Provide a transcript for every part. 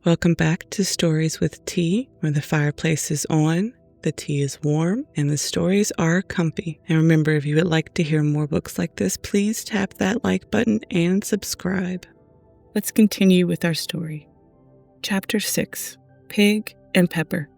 Welcome back to Stories with Tea, where the fireplace is on, the tea is warm, and the stories are comfy. And remember, if you would like to hear more books like this, please tap that like button and subscribe. Let's continue with our story. Chapter 6, Pig and Pepper.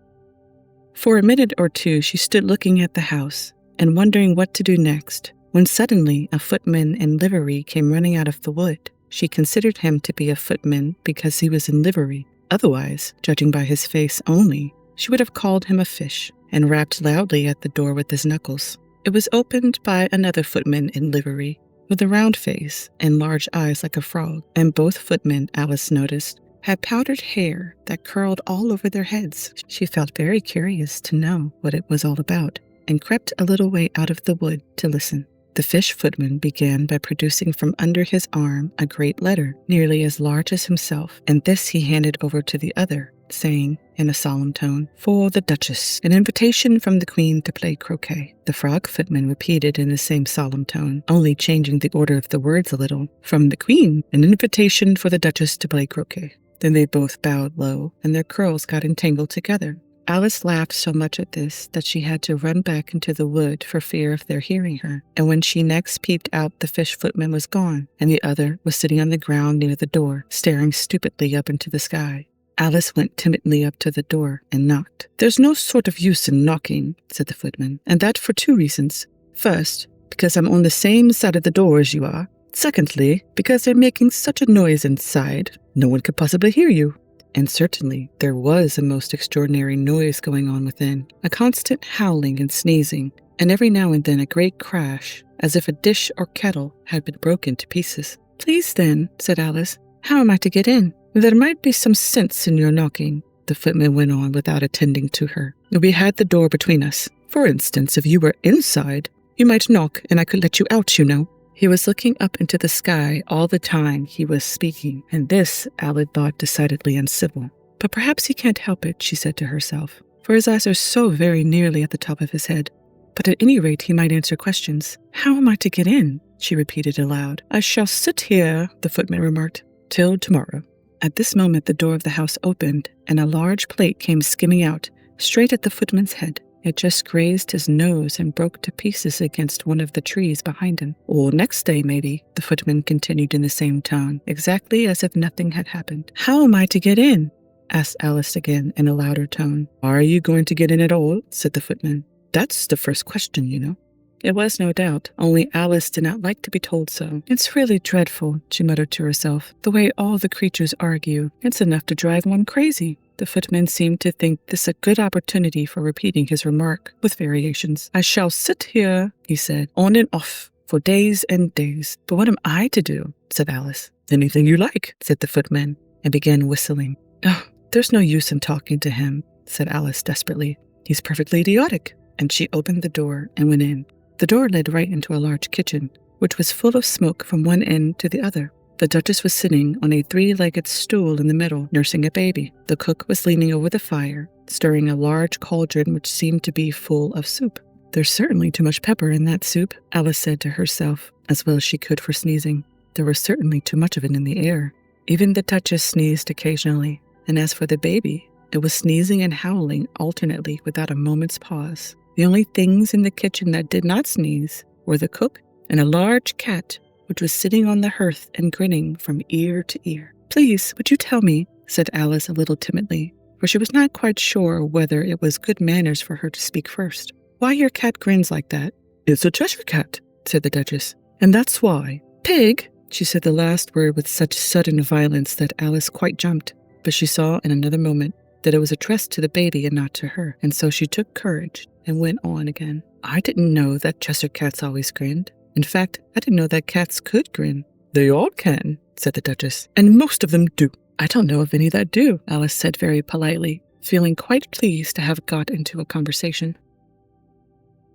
For a minute or two, she stood looking at the house and wondering what to do next, when suddenly a footman in livery came running out of the wood. She considered him to be a footman because he was in livery. Otherwise, judging by his face only, she would have called him a fish, and rapped loudly at the door with his knuckles. It was opened by another footman in livery, with a round face and large eyes like a frog, and both footmen, Alice noticed, had powdered hair that curled all over their heads. She felt very curious to know what it was all about, and crept a little way out of the wood to listen. The fish footman began by producing from under his arm a great letter, nearly as large as himself, and this he handed over to the other, saying, in a solemn tone, "For the Duchess, an invitation from the Queen to play croquet." The frog footman repeated in the same solemn tone, only changing the order of the words a little, "From the Queen, an invitation for the Duchess to play croquet." Then they both bowed low, and their curls got entangled together. Alice laughed so much at this that she had to run back into the wood for fear of their hearing her, and when she next peeped out, the fish footman was gone, and the other was sitting on the ground near the door, staring stupidly up into the sky. Alice went timidly up to the door and knocked. "There's no sort of use in knocking," said the footman, "and that for two reasons. First, because I'm on the same side of the door as you are. Secondly, because they're making such a noise inside, no one could possibly hear you." And certainly there was a most extraordinary noise going on within, a constant howling and sneezing, and every now and then a great crash, as if a dish or kettle had been broken to pieces. "Please then," said Alice, "how am I to get in?" "There might be some sense in your knocking," the footman went on without attending to her. "If we had the door between us. For instance, if you were inside, you might knock and I could let you out, you know." He was looking up into the sky all the time he was speaking, and this Alice thought decidedly uncivil. But perhaps he can't help it, she said to herself, for his eyes are so very nearly at the top of his head. But at any rate he might answer questions. "How am I to get in?" she repeated aloud. "I shall sit here," the footman remarked, "till tomorrow." At this moment the door of the house opened, and a large plate came skimming out, straight at the footman's head. It just grazed his nose and broke to pieces against one of the trees behind him. "Or next day, maybe," the footman continued in the same tone, exactly as if nothing had happened. "How am I to get in?" asked Alice again in a louder tone. "Are you going to get in at all?" said the footman. "That's the first question, you know." It was no doubt, only Alice did not like to be told so. "It's really dreadful," she muttered to herself, "the way all the creatures argue. It's enough to drive one crazy." The footman seemed to think this a good opportunity for repeating his remark, with variations. "I shall sit here," he said, "on and off, for days and days." "But what am I to do?" said Alice. "Anything you like," said the footman, and began whistling. "Oh, there's no use in talking to him," said Alice desperately. "He's perfectly idiotic." And she opened the door and went in. The door led right into a large kitchen, which was full of smoke from one end to the other. The Duchess was sitting on a three-legged stool in the middle, nursing a baby. The cook was leaning over the fire, stirring a large cauldron which seemed to be full of soup. "There's certainly too much pepper in that soup," Alice said to herself, as well as she could for sneezing. There was certainly too much of it in the air. Even the Duchess sneezed occasionally, and as for the baby, it was sneezing and howling alternately without a moment's pause. The only things in the kitchen that did not sneeze were the cook and a large cat, which was sitting on the hearth and grinning from ear to ear. "Please, would you tell me," said Alice a little timidly, for she was not quite sure whether it was good manners for her to speak first, "why your cat grins like that?" "It's a Cheshire Cat," said the Duchess, "and that's why." "Pig," she said the last word with such sudden violence that Alice quite jumped, but she saw in another moment that it was addressed to the baby and not to her, and so she took courage and went on again. "I didn't know that Cheshire Cats always grinned. In fact, I didn't know that cats could grin." "They all can," said the Duchess, "and most of them do." "I don't know of any that do," Alice said very politely, feeling quite pleased to have got into a conversation.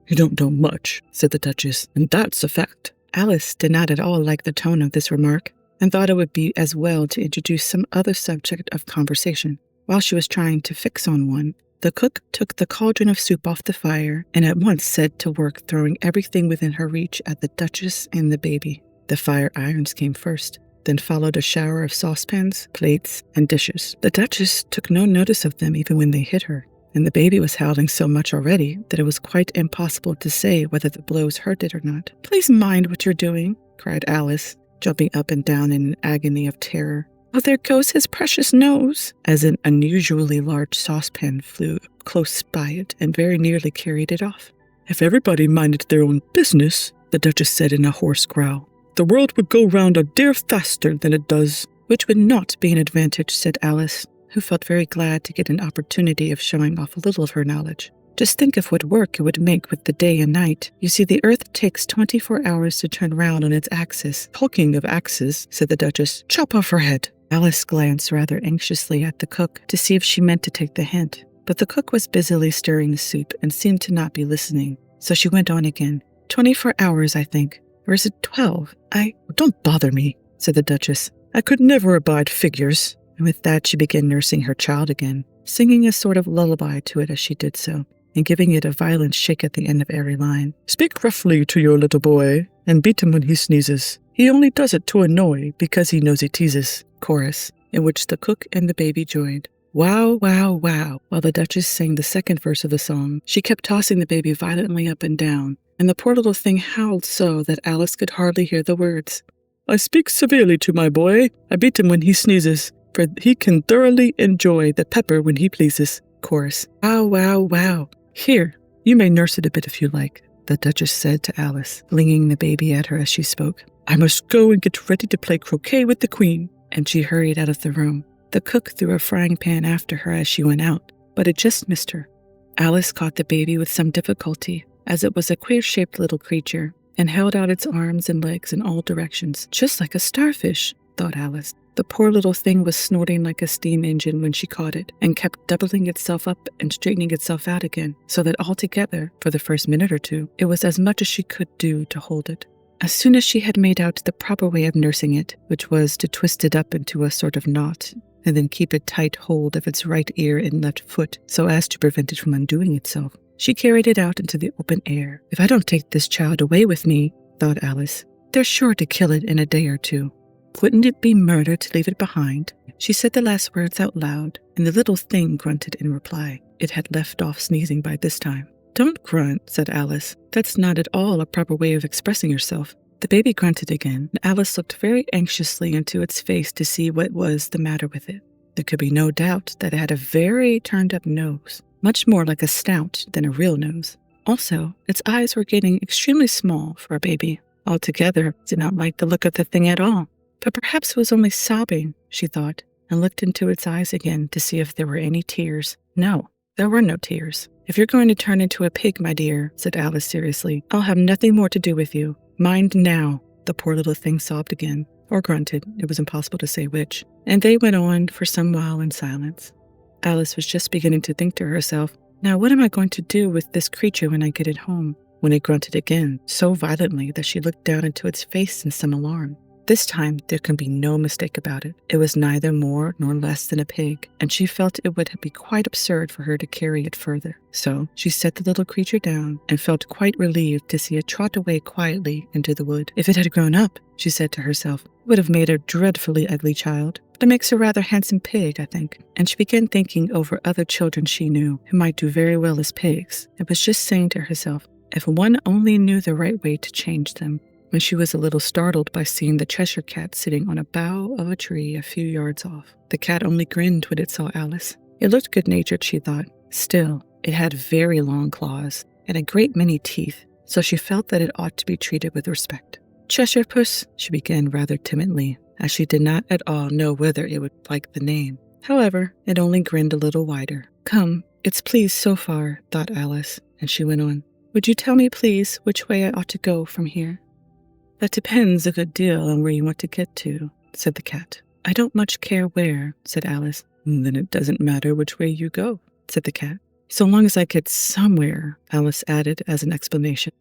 "You don't know much," said the Duchess, "and that's a fact." Alice did not at all like the tone of this remark, and thought it would be as well to introduce some other subject of conversation. While she was trying to fix on one, the cook took the cauldron of soup off the fire and at once set to work throwing everything within her reach at the Duchess and the baby. The fire irons came first, Then followed a shower of saucepans, plates, and dishes. The Duchess took no notice of them even when they hit her, and the baby was howling so much already that it was quite impossible to say whether the blows hurt it or not. "Please mind what you're doing," cried Alice, jumping up and down in an agony of terror. "Oh, there goes his precious nose," as an unusually large saucepan flew close by it and very nearly carried it off. "If everybody minded their own business," the Duchess said in a hoarse growl, "the world would go round a deal faster than it does." "Which would not be an advantage," said Alice, who felt very glad to get an opportunity of showing off a little of her knowledge. "Just think of what work it would make with the day and night. You see, the Earth takes 24 hours to turn round on its axis." "Talking of axes," said the Duchess, "chop off her head." Alice glanced rather anxiously at the cook to see if she meant to take the hint, but the cook was busily stirring the soup and seemed to not be listening, so she went on again. 24 hours, I think. Or is it 12? Don't bother me," said the Duchess. "I could never abide figures." And with that she began nursing her child again, singing a sort of lullaby to it as she did so, and giving it a violent shake at the end of every line. "Speak roughly to your little boy, and beat him when he sneezes. He only does it to annoy, because he knows he teases." Chorus, in which the cook and the baby joined. "Wow, wow, wow." While the Duchess sang the second verse of the song, she kept tossing the baby violently up and down, and the poor little thing howled so that Alice could hardly hear the words. "I speak severely to my boy. I beat him when he sneezes, for he can thoroughly enjoy the pepper when he pleases." Chorus. "Wow, wow, wow. Here, you may nurse it a bit if you like," the Duchess said to Alice, flinging the baby at her as she spoke. "I must go and get ready to play croquet with the Queen." And she hurried out of the room. The cook threw a frying pan after her as she went out, but it just missed her. Alice caught the baby with some difficulty, as it was a queer-shaped little creature, and held out its arms and legs in all directions, just like a starfish, thought Alice. The poor little thing was snorting like a steam engine when she caught it, and kept doubling itself up and straightening itself out again, so that altogether, for the first minute or two, it was as much as she could do to hold it. As soon as she had made out the proper way of nursing it, which was to twist it up into a sort of knot, and then keep a tight hold of its right ear and left foot so as to prevent it from undoing itself, she carried it out into the open air. "If I don't take this child away with me," thought Alice, "they're sure to kill it in a day or two. Wouldn't it be murder to leave it behind?" She said the last words out loud, and the little thing grunted in reply. It had left off sneezing by this time. "Don't grunt," said Alice. "That's not at all a proper way of expressing yourself." The baby grunted again, and Alice looked very anxiously into its face to see what was the matter with it. There could be no doubt that it had a very turned-up nose, much more like a snout than a real nose. Also, its eyes were getting extremely small for a baby. Altogether, did not like the look of the thing at all. But perhaps it was only sobbing, she thought, and looked into its eyes again to see if there were any tears. No, there were no tears. "If you're going to turn into a pig, my dear," said Alice seriously, "I'll have nothing more to do with you. Mind now." The poor little thing sobbed again, or grunted, it was impossible to say which, and they went on for some while in silence. Alice was just beginning to think to herself, "Now what am I going to do with this creature when I get it home?" when it grunted again, so violently that she looked down into its face in some alarm. This time there can be no mistake about it. It was neither more nor less than a pig, and she felt it would be quite absurd for her to carry it further. So she set the little creature down and felt quite relieved to see it trot away quietly into the wood. "If it had grown up," she said to herself, "it would have made a dreadfully ugly child. But it makes a rather handsome pig, I think." And she began thinking over other children she knew who might do very well as pigs, and was just saying to herself, if one only knew the right way to change them, when she was a little startled by seeing the Cheshire Cat sitting on a bough of a tree a few yards off. The cat only grinned when it saw Alice. It looked good-natured, she thought. Still, it had very long claws and a great many teeth, so she felt that it ought to be treated with respect. "Cheshire Puss," she began rather timidly, as she did not at all know whether it would like the name. However, it only grinned a little wider. "Come, it's pleased so far," thought Alice, and she went on. "Would you tell me, please, which way I ought to go from here?" "That depends a good deal on where you want to get to," said the cat. "I don't much care where," said Alice. "Then it doesn't matter which way you go," said the cat. "So long as I get somewhere," Alice added as an explanation.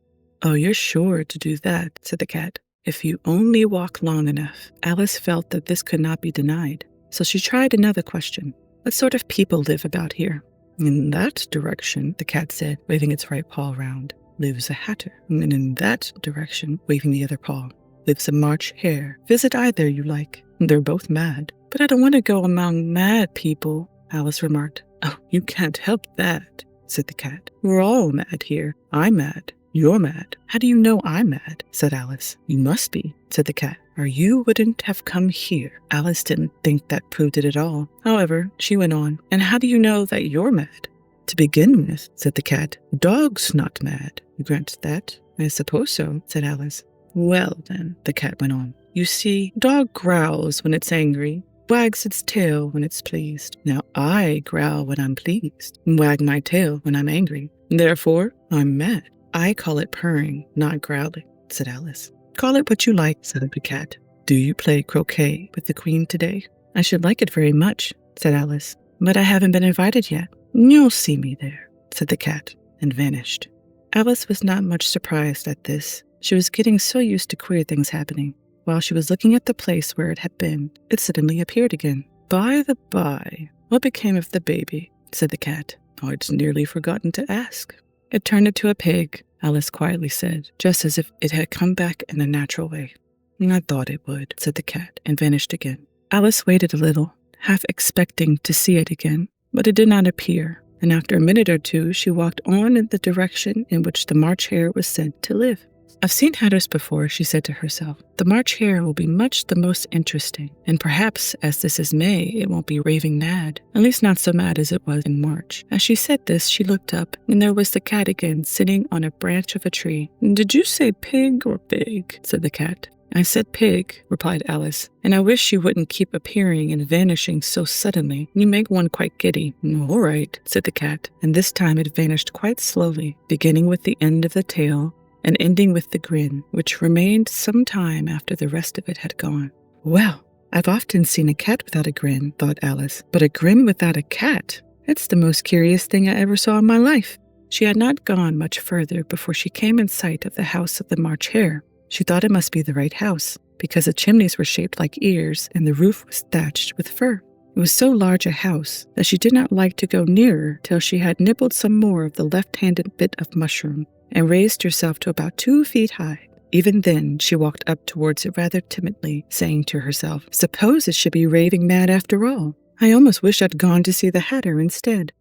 "Oh, you're sure to do that," said the cat, "if you only walk long enough." Alice felt that this could not be denied, so she tried another question. "What sort of people live about here?" "In that direction," the cat said, waving its right paw round, "lives a hatter, and in that direction," waving the other paw, lives a March hare. Visit either you like. They're both mad. But I don't want to go among mad people, Alice remarked. Oh, you can't help that, said the cat. We're all mad here. I'm mad. You're mad. How do you know I'm mad? Said Alice. You must be, said the cat, or you wouldn't have come here. Alice didn't think that proved it at all. However, she went on. And how do you know that you're mad? To begin with, said the cat, dog's not mad. You grant that? I suppose so, said Alice. Well, then, the cat went on. You see, dog growls when it's angry, wags its tail when it's pleased. Now I growl when I'm pleased, and wag my tail when I'm angry. Therefore, I'm mad. I call it purring, not growling, said Alice. Call it what you like, said the cat. Do you play croquet with the queen today? I should like it very much, said Alice, but I haven't been invited yet. You'll see me there, said the cat, and vanished. Alice was not much surprised at this. She was getting so used to queer things happening. While she was looking at the place where it had been, it suddenly appeared again. By the by, what became of the baby? Said the cat. Oh, I'd nearly forgotten to ask. It turned into a pig, Alice quietly said, just as if it had come back in a natural way. I thought it would, said the cat, and vanished again. Alice waited a little, half expecting to see it again, but it did not appear, and after a minute or two she walked on in the direction in which the March hare was said to live. I've seen hatters before, she said to herself. The March hare will be much the most interesting, and perhaps, as this is May, it won't be raving mad, at least not so mad as it was in March. As she said this, she looked up, and there was the cat again, sitting on a branch of a tree. Did you say pig or pig? Said the cat. I said pig, replied Alice, and I wish you wouldn't keep appearing and vanishing so suddenly. You make one quite giddy. All right, said the cat, and this time it vanished quite slowly, beginning with the end of the tail, and ending with the grin, which remained some time after the rest of it had gone. Well, I've often seen a cat without a grin, thought Alice, but a grin without a cat? It's the most curious thing I ever saw in my life. She had not gone much further before she came in sight of the house of the March hare. She thought it must be the right house, because the chimneys were shaped like ears and the roof was thatched with fur. It was so large a house that she did not like to go nearer till she had nibbled some more of the left-handed bit of mushroom, and raised herself to about 2 feet high. Even then, she walked up towards it rather timidly, saying to herself, suppose it should be raving mad after all. I almost wish I'd gone to see the hatter instead.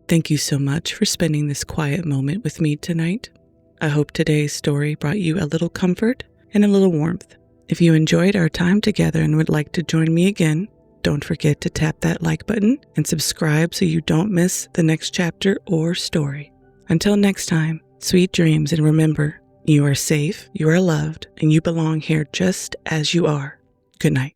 Thank you so much for spending this quiet moment with me tonight. I hope today's story brought you a little comfort and a little warmth. If you enjoyed our time together and would like to join me again, don't forget to tap that like button and subscribe so you don't miss the next chapter or story. Until next time, sweet dreams, and remember, you are safe, you are loved, and you belong here just as you are. Good night.